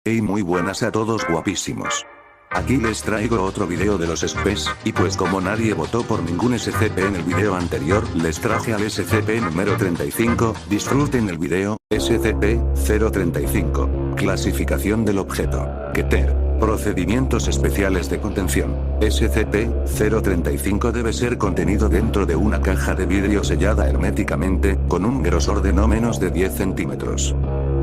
Hey, muy buenas a todos guapísimos. Aquí les traigo otro video de los SCPs, y pues como nadie votó por ningún SCP en el video anterior, les traje al SCP número 35, disfruten el video, SCP-035. Clasificación del objeto. Keter. Procedimientos especiales de contención. SCP-035 debe ser contenido dentro de una caja de vidrio sellada herméticamente, con un grosor de no menos de 10 centímetros.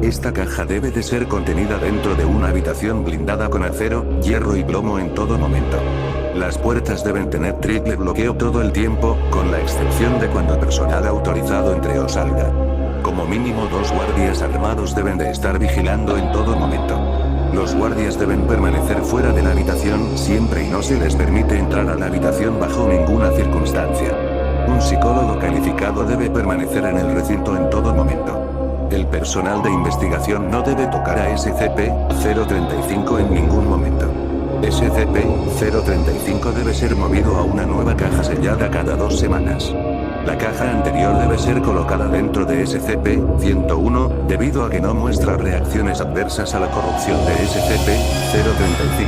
Esta caja debe de ser contenida dentro de una habitación blindada con acero, hierro y plomo en todo momento. Las puertas deben tener triple bloqueo todo el tiempo, con la excepción de cuando personal autorizado entre o salga. Como mínimo 2 guardias armados deben de estar vigilando en todo momento. Los guardias deben permanecer fuera de la habitación siempre y no se les permite entrar a la habitación bajo ninguna circunstancia. Un psicólogo calificado debe permanecer en el recinto en todo momento. El personal de investigación no debe tocar a SCP-035 en ningún momento. SCP-035 debe ser movido a una nueva caja sellada cada 2 semanas. La caja anterior debe ser colocada dentro de SCP-101, debido a que no muestra reacciones adversas a la corrupción de SCP-035.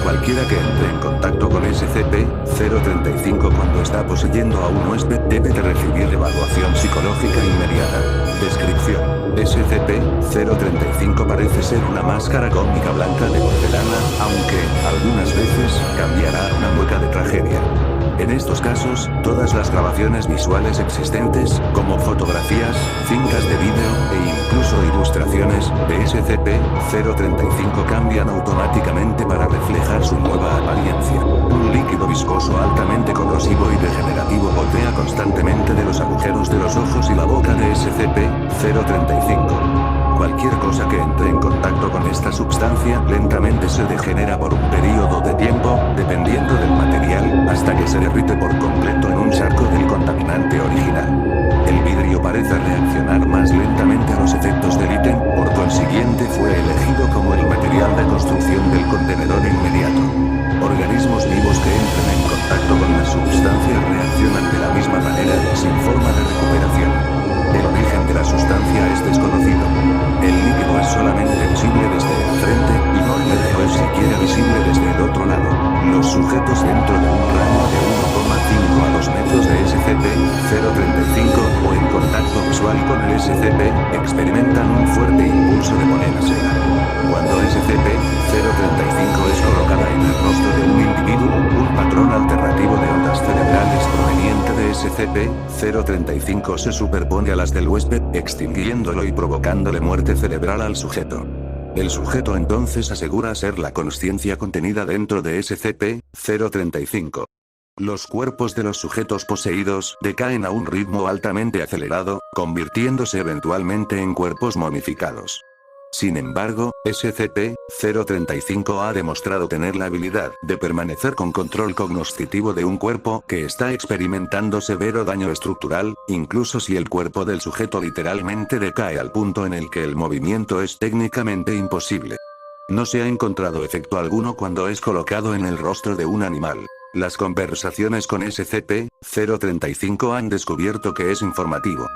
Cualquiera que entre en contacto con SCP-035 cuando está poseyendo a un huésped debe de recibir evaluación psicológica inmediata. Descripción. SCP-035 parece ser una máscara cómica blanca de porcelana, aunque, algunas veces, cambiará a una mueca de tragedia. En estos casos, todas las grabaciones visuales existentes, como fotografías, cintas de vídeo, e incluso ilustraciones, de SCP-035 cambian automáticamente para reflejar su nueva apariencia. Un líquido viscoso altamente corrosivo y degenerativo gotea constantemente de los agujeros de los ojos y la boca de SCP-035. Cualquier cosa que entre en contacto con esta sustancia lentamente se degenera por un periodo de tiempo, dependiendo del material, hasta que se derrite por completo en un charco del contaminante original. El vidrio parece reaccionar más lentamente a los efectos del ítem, por consiguiente fue elegido como el material de construcción del contenedor inmediato. Organismos vivos que entren en contacto con la sustancia reaccionan de la misma manera, sin forma de recuperación. El origen de la sustancia es desconocido. El líquido es solamente visible desde el frente, y no es siquiera visible desde el otro lado. Los sujetos dentro de un rango de 1,5 a 2 metros de SCP-035, o en contacto visual con el SCP, experimentan un fuerte impulso de ponerse. Cuando SCP-035 es colocada en el rostro de un individuo, un patrón alternativo de ondas cerebrales proveniente de SCP-035 se superpone a las del huésped, extinguiéndolo y provocándole muerte cerebral al sujeto. El sujeto entonces asegura ser la consciencia contenida dentro de SCP-035. Los cuerpos de los sujetos poseídos decaen a un ritmo altamente acelerado, convirtiéndose eventualmente en cuerpos momificados. Sin embargo, SCP-035 ha demostrado tener la habilidad de permanecer con control cognoscitivo de un cuerpo que está experimentando severo daño estructural, incluso si el cuerpo del sujeto literalmente decae al punto en el que el movimiento es técnicamente imposible. No se ha encontrado efecto alguno cuando es colocado en el rostro de un animal. Las conversaciones con SCP-035 han descubierto que es informativo.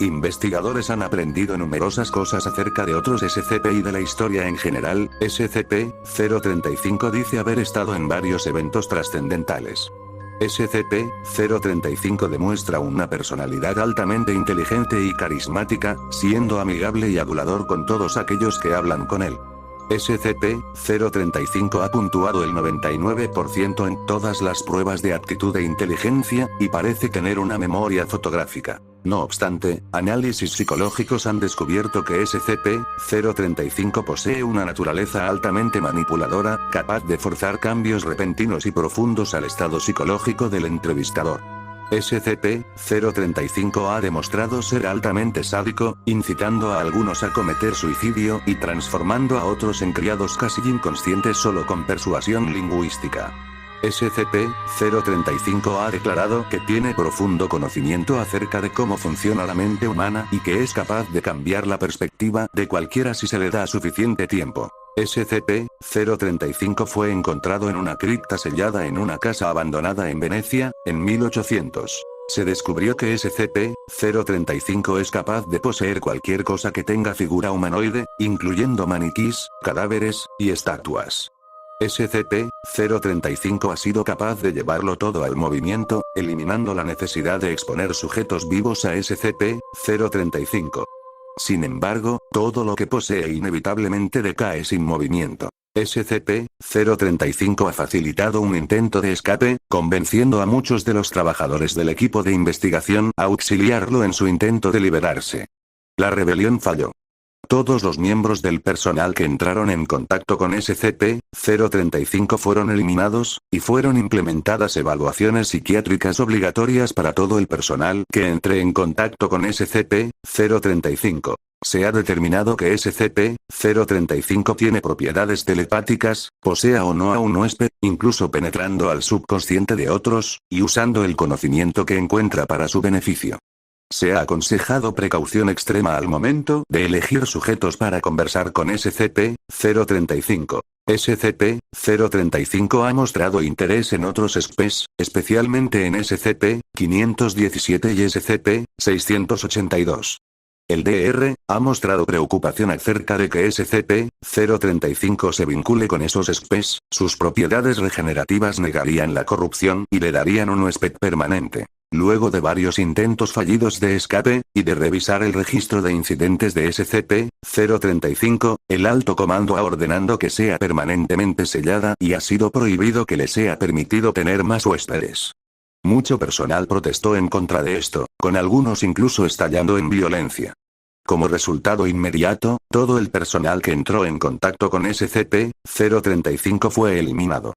Investigadores han aprendido numerosas cosas acerca de otros SCP y de la historia en general. SCP-035 dice haber estado en varios eventos trascendentales. SCP-035 demuestra una personalidad altamente inteligente y carismática, siendo amigable y adulador con todos aquellos que hablan con él. SCP-035 ha puntuado el 99% en todas las pruebas de aptitud e inteligencia, y parece tener una memoria fotográfica. No obstante, análisis psicológicos han descubierto que SCP-035 posee una naturaleza altamente manipuladora, capaz de forzar cambios repentinos y profundos al estado psicológico del entrevistador. SCP-035 ha demostrado ser altamente sádico, incitando a algunos a cometer suicidio y transformando a otros en criados casi inconscientes solo con persuasión lingüística. SCP-035 ha declarado que tiene profundo conocimiento acerca de cómo funciona la mente humana y que es capaz de cambiar la perspectiva de cualquiera si se le da suficiente tiempo. SCP-035 fue encontrado en una cripta sellada en una casa abandonada en Venecia, en 1800. Se descubrió que SCP-035 es capaz de poseer cualquier cosa que tenga figura humanoide, incluyendo maniquís, cadáveres, y estatuas. SCP-035 ha sido capaz de llevarlo todo al movimiento, eliminando la necesidad de exponer sujetos vivos a SCP-035. Sin embargo, todo lo que posee inevitablemente decae sin movimiento. SCP-035 ha facilitado un intento de escape, convenciendo a muchos de los trabajadores del equipo de investigación a auxiliarlo en su intento de liberarse. La rebelión falló. Todos los miembros del personal que entraron en contacto con SCP-035 fueron eliminados, y fueron implementadas evaluaciones psiquiátricas obligatorias para todo el personal que entre en contacto con SCP-035. Se ha determinado que SCP-035 tiene propiedades telepáticas, posea o no a un huésped, incluso penetrando al subconsciente de otros, y usando el conocimiento que encuentra para su beneficio. Se ha aconsejado precaución extrema al momento de elegir sujetos para conversar con SCP-035. SCP-035 ha mostrado interés en otros SPEs, especialmente en SCP-517 y SCP-682. El DR ha mostrado preocupación acerca de que SCP-035 se vincule con esos SPEs, sus propiedades regenerativas negarían la corrupción y le darían un huésped permanente. Luego de varios intentos fallidos de escape, y de revisar el registro de incidentes de SCP-035, el alto comando ha ordenado que sea permanentemente sellada y ha sido prohibido que le sea permitido tener más huéspedes. Mucho personal protestó en contra de esto, con algunos incluso estallando en violencia. Como resultado inmediato, todo el personal que entró en contacto con SCP-035 fue eliminado.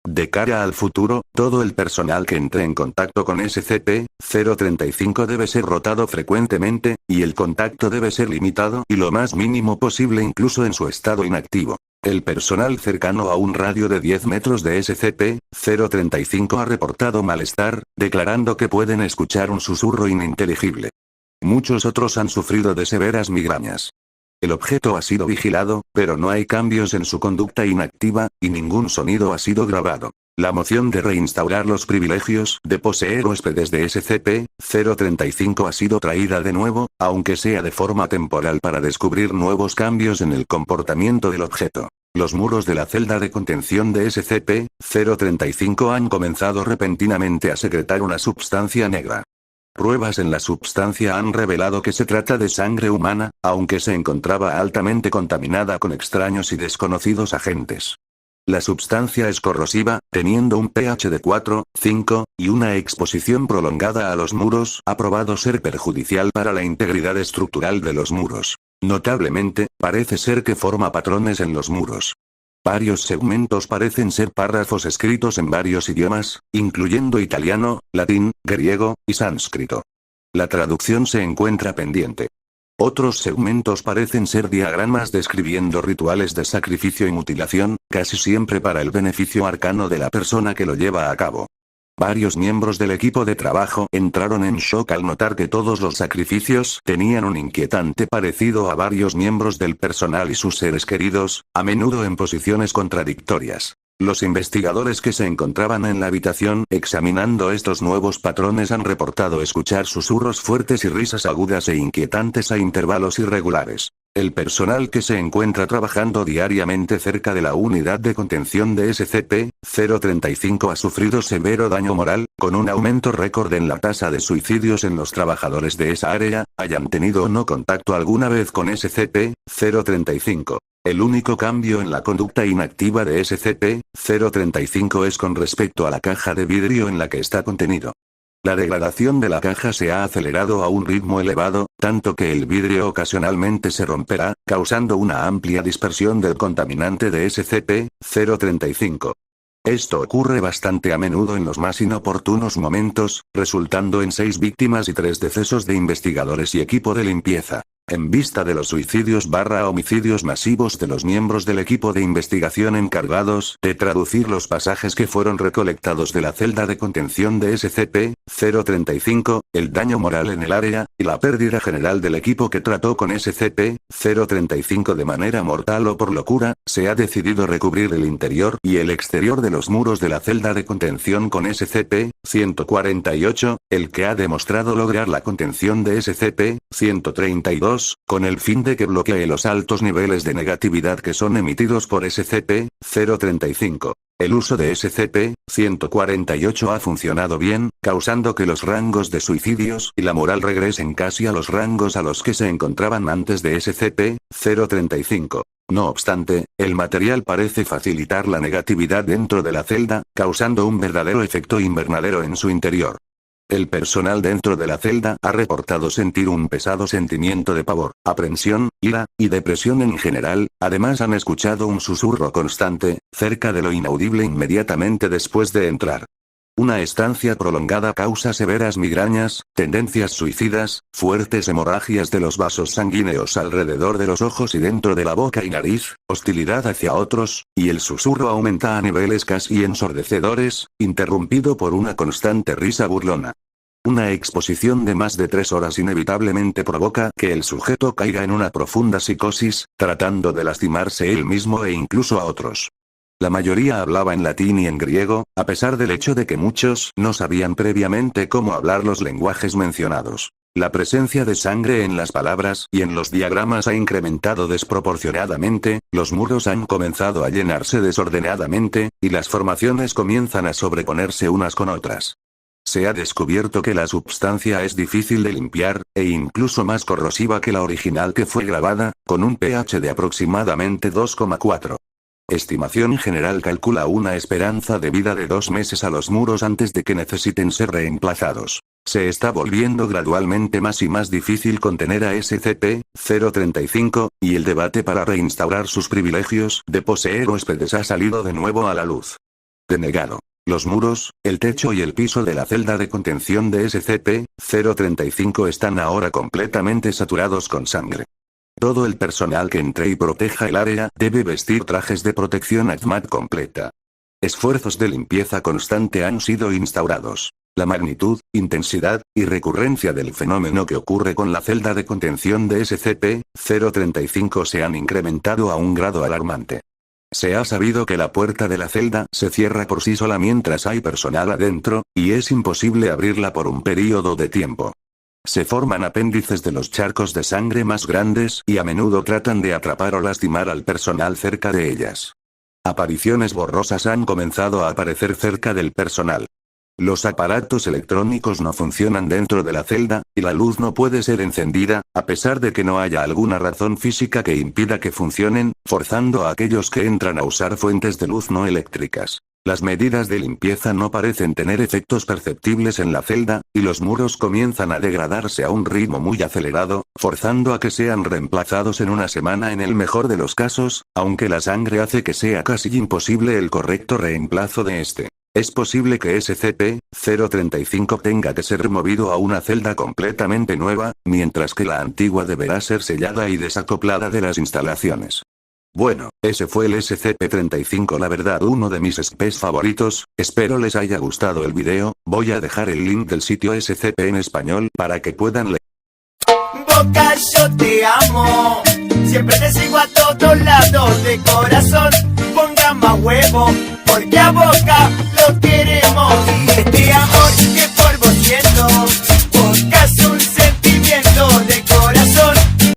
De cara al futuro, todo el personal que entre en contacto con SCP-035 debe ser rotado frecuentemente, y el contacto debe ser limitado y lo más mínimo posible incluso en su estado inactivo. El personal cercano a un radio de 10 metros de SCP-035 ha reportado malestar, declarando que pueden escuchar un susurro ininteligible. Muchos otros han sufrido de severas migrañas. El objeto ha sido vigilado, pero no hay cambios en su conducta inactiva, y ningún sonido ha sido grabado. La moción de reinstaurar los privilegios de poseer huéspedes de SCP-035 ha sido traída de nuevo, aunque sea de forma temporal para descubrir nuevos cambios en el comportamiento del objeto. Los muros de la celda de contención de SCP-035 han comenzado repentinamente a secretar una sustancia negra. Pruebas en la sustancia han revelado que se trata de sangre humana, aunque se encontraba altamente contaminada con extraños y desconocidos agentes. La sustancia es corrosiva, teniendo un pH de 4, 5, y una exposición prolongada a los muros ha probado ser perjudicial para la integridad estructural de los muros. Notablemente, parece ser que forma patrones en los muros. Varios segmentos parecen ser párrafos escritos en varios idiomas, incluyendo italiano, latín, griego, y sánscrito. La traducción se encuentra pendiente. Otros segmentos parecen ser diagramas describiendo rituales de sacrificio y mutilación, casi siempre para el beneficio arcano de la persona que lo lleva a cabo. Varios miembros del equipo de trabajo entraron en shock al notar que todos los sacrificios tenían un inquietante parecido a varios miembros del personal y sus seres queridos, a menudo en posiciones contradictorias. Los investigadores que se encontraban en la habitación examinando estos nuevos patrones han reportado escuchar susurros fuertes y risas agudas e inquietantes a intervalos irregulares. El personal que se encuentra trabajando diariamente cerca de la unidad de contención de SCP-035 ha sufrido severo daño moral, con un aumento récord en la tasa de suicidios en los trabajadores de esa área, hayan tenido o no contacto alguna vez con SCP-035. El único cambio en la conducta inactiva de SCP-035 es con respecto a la caja de vidrio en la que está contenido. La degradación de la caja se ha acelerado a un ritmo elevado, tanto que el vidrio ocasionalmente se romperá, causando una amplia dispersión del contaminante de SCP-035. Esto ocurre bastante a menudo en los más inoportunos momentos, resultando en 6 víctimas y 3 decesos de investigadores y equipo de limpieza. En vista de los suicidios / homicidios masivos de los miembros del equipo de investigación encargados de traducir los pasajes que fueron recolectados de la celda de contención de SCP-035, el daño moral en el área, y la pérdida general del equipo que trató con SCP-035 de manera mortal o por locura, se ha decidido recubrir el interior y el exterior de los muros de la celda de contención con SCP-148, el que ha demostrado lograr la contención de SCP-132, con el fin de que bloquee los altos niveles de negatividad que son emitidos por SCP-035. El uso de SCP-148 ha funcionado bien, causando que los rangos de suicidios y la moral regresen casi a los rangos a los que se encontraban antes de SCP-035. No obstante, el material parece facilitar la negatividad dentro de la celda, causando un verdadero efecto invernadero en su interior. El personal dentro de la celda ha reportado sentir un pesado sentimiento de pavor, aprensión, ira, y depresión en general. Además han escuchado un susurro constante, cerca de lo inaudible inmediatamente después de entrar. Una estancia prolongada causa severas migrañas, tendencias suicidas, fuertes hemorragias de los vasos sanguíneos alrededor de los ojos y dentro de la boca y nariz, hostilidad hacia otros, y el susurro aumenta a niveles casi ensordecedores, interrumpido por una constante risa burlona. Una exposición de más de 3 horas inevitablemente provoca que el sujeto caiga en una profunda psicosis, tratando de lastimarse él mismo e incluso a otros. La mayoría hablaba en latín y en griego, a pesar del hecho de que muchos no sabían previamente cómo hablar los lenguajes mencionados. La presencia de sangre en las palabras y en los diagramas ha incrementado desproporcionadamente, los muros han comenzado a llenarse desordenadamente, y las formaciones comienzan a sobreponerse unas con otras. Se ha descubierto que la substancia es difícil de limpiar, e incluso más corrosiva que la original que fue grabada, con un pH de aproximadamente 2,4. Estimación general calcula una esperanza de vida de 2 meses a los muros antes de que necesiten ser reemplazados. Se está volviendo gradualmente más y más difícil contener a SCP-035, y el debate para reinstaurar sus privilegios de poseer huéspedes ha salido de nuevo a la luz. Denegado. Los muros, el techo y el piso de la celda de contención de SCP-035 están ahora completamente saturados con sangre. Todo el personal que entre y proteja el área debe vestir trajes de protección HAZMAT completa. Esfuerzos de limpieza constante han sido instaurados. La magnitud, intensidad, y recurrencia del fenómeno que ocurre con la celda de contención de SCP-035 se han incrementado a un grado alarmante. Se ha sabido que la puerta de la celda se cierra por sí sola mientras hay personal adentro, y es imposible abrirla por un período de tiempo. Se forman apéndices de los charcos de sangre más grandes y a menudo tratan de atrapar o lastimar al personal cerca de ellas. Apariciones borrosas han comenzado a aparecer cerca del personal. Los aparatos electrónicos no funcionan dentro de la celda, y la luz no puede ser encendida, a pesar de que no haya alguna razón física que impida que funcionen, forzando a aquellos que entran a usar fuentes de luz no eléctricas. Las medidas de limpieza no parecen tener efectos perceptibles en la celda, y los muros comienzan a degradarse a un ritmo muy acelerado, forzando a que sean reemplazados en una semana en el mejor de los casos, aunque la sangre hace que sea casi imposible el correcto reemplazo de este. Es posible que SCP-035 tenga que ser removido a una celda completamente nueva, mientras que la antigua deberá ser sellada y desacoplada de las instalaciones. Bueno, ese fue el SCP-35, la verdad, uno de mis SCPs favoritos. Espero les haya gustado el video. Voy a dejar el link del sitio SCP en español para que puedan leer. Boca, yo te amo, siempre te sigo a todos lados de corazón.